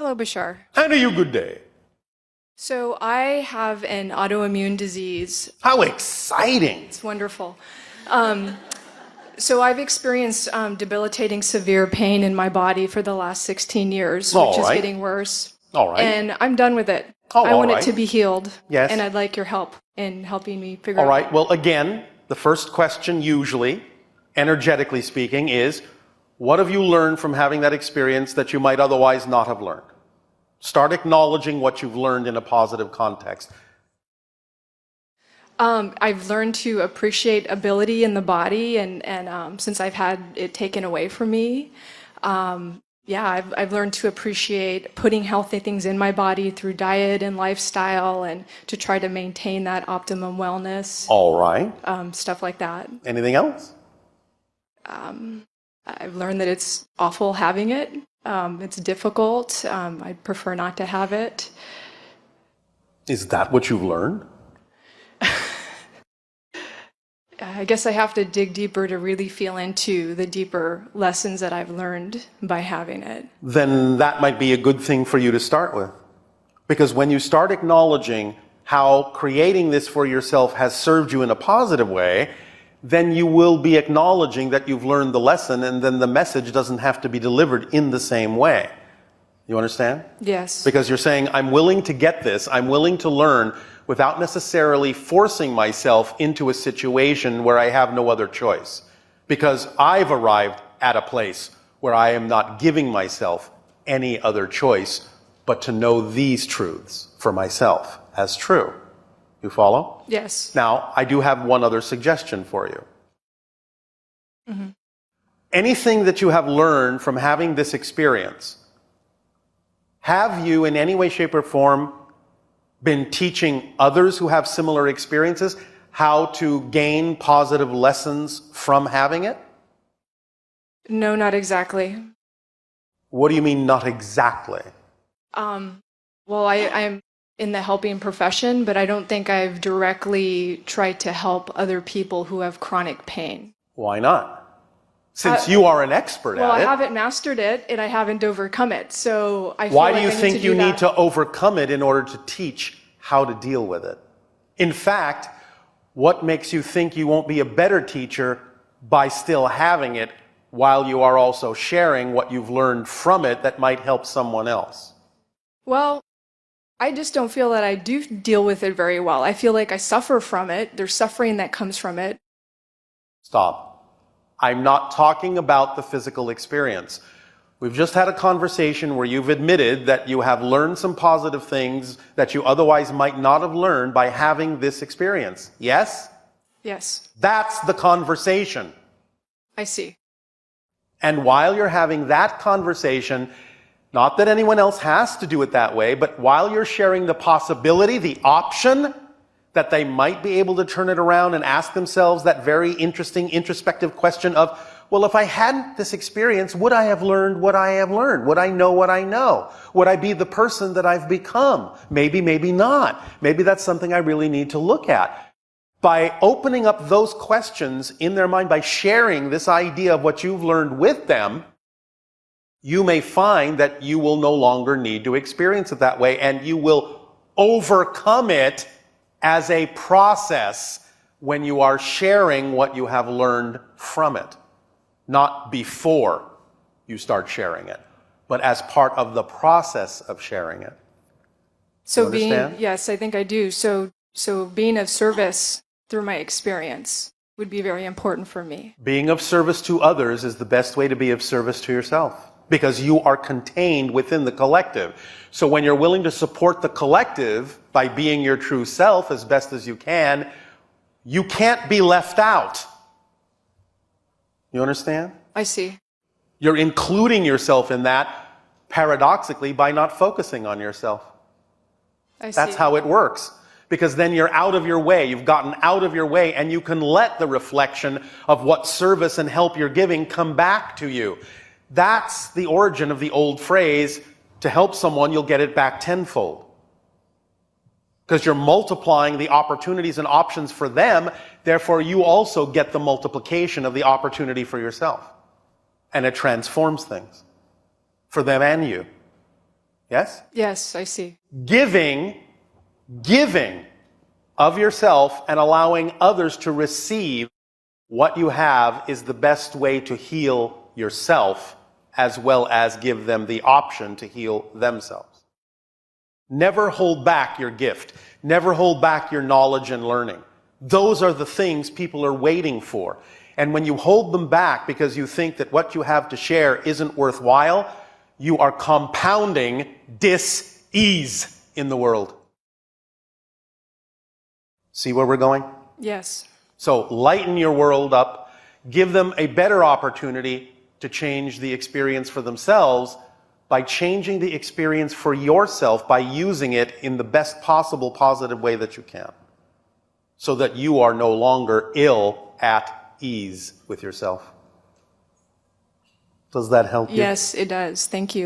Hello, Bashar. And a you good day. So I have an autoimmune disease. How exciting. It's wonderful. So I've experienced debilitating severe pain in my body for the last 16 years, which is getting worse. All right. And I'm done with it. Oh, I want all it to right. be healed. Yes. And I'd like your help in helping me figure All out. right. Well, again, the first question usually, energetically speaking, is what have you learned from having that experience that you might otherwise not have learned? Start acknowledging what you've learned in a positive context. I've learned to appreciate ability in the body, and since I've had it taken away from me, I've learned to appreciate putting healthy things in my body through diet and lifestyle, and to try to maintain that optimum wellness. All right. Stuff like that. Anything else? I've learned that it's awful having it. It's difficult. I'd prefer not to have it. Is that what you've learned? I guess I have to dig deeper to really feel into the deeper lessons that I've learned by having it. Then that might be a good thing for you to start with. Because when you start acknowledging how creating this for yourself has served you in a positive way, then you will be acknowledging that you've learned the lesson, and then the message doesn't have to be delivered in the same way. You understand? Yes. Because you're saying, I'm willing to get this, I'm willing to learn without necessarily forcing myself into a situation where I have no other choice. Because I've arrived at a place where I am not giving myself any other choice but to know these truths for myself as true. You follow? Yes. Now, I do have one other suggestion for you. Mm-hmm. Anything that you have learned from having this experience, have you in any way, shape, or form been teaching others who have similar experiences how to gain positive lessons from having it? No, not exactly. What do you mean, not exactly? Well, I'm in the helping profession, but I don't think I've directly tried to help other people who have chronic pain. Why not? Since you are an expert Well, at it. I haven't mastered it, and I haven't overcome it, so I feel Why like do you I think to you do need that. to overcome it in order to teach how to deal with it? In fact, what makes you think you won't be a better teacher by still having it while you are also sharing what you've learned from it that might help someone else? Well, I just don't feel that I do deal with it very well. I feel like I suffer from it. There's suffering that comes from it. Stop. I'm not talking about the physical experience. We've just had a conversation where you've admitted that you have learned some positive things that you otherwise might not have learned by having this experience. Yes? Yes, That's the conversation. I see. And while you're having that conversation, not that anyone else has to do it that way, but while you're sharing the possibility, the option that they might be able to turn it around and ask themselves that very interesting introspective question of, well, if I hadn't this experience, would I have learned what I have learned? Would I know what I know? Would I be the person that I've become? Maybe, maybe not. Maybe that's something I really need to look at. By opening up those questions in their mind, by sharing this idea of what you've learned with them, you may find that you will no longer need to experience it that way, and you will overcome it as a process when you are sharing what you have learned from it. Not before you start sharing it, but as part of the process of sharing it. So You understand? yes, I think I do. So being of service through my experience would be very important for me. Being of service to others is the best way to be of service to yourself, because you are contained within the collective. So when you're willing to support the collective by being your true self as best as you can't be left out. You understand? I see. You're including yourself in that, paradoxically, by not focusing on yourself. I see. That's how it works. Because then you're out of your way, you've gotten out of your way, and you can let the reflection of what service and help you're giving come back to you. That's the origin of the old phrase, to help someone, you'll get it back tenfold. Because you're multiplying the opportunities and options for them, therefore you also get the multiplication of the opportunity for yourself. And it transforms things for them and you. Yes? Yes, I see. Giving of yourself and allowing others to receive what you have is the best way to heal yourself as well as give them the option to heal themselves. Never hold back your gift. Never hold back your knowledge and learning. Those are the things people are waiting for. And when you hold them back because you think that what you have to share isn't worthwhile, you are compounding dis-ease in the world. See where we're going? Yes. So lighten your world up. Give them a better opportunity to change the experience for themselves by changing the experience for yourself by using it in the best possible positive way that you can, so that you are no longer ill at ease with yourself. Does that help you? Yes, it does. Thank you.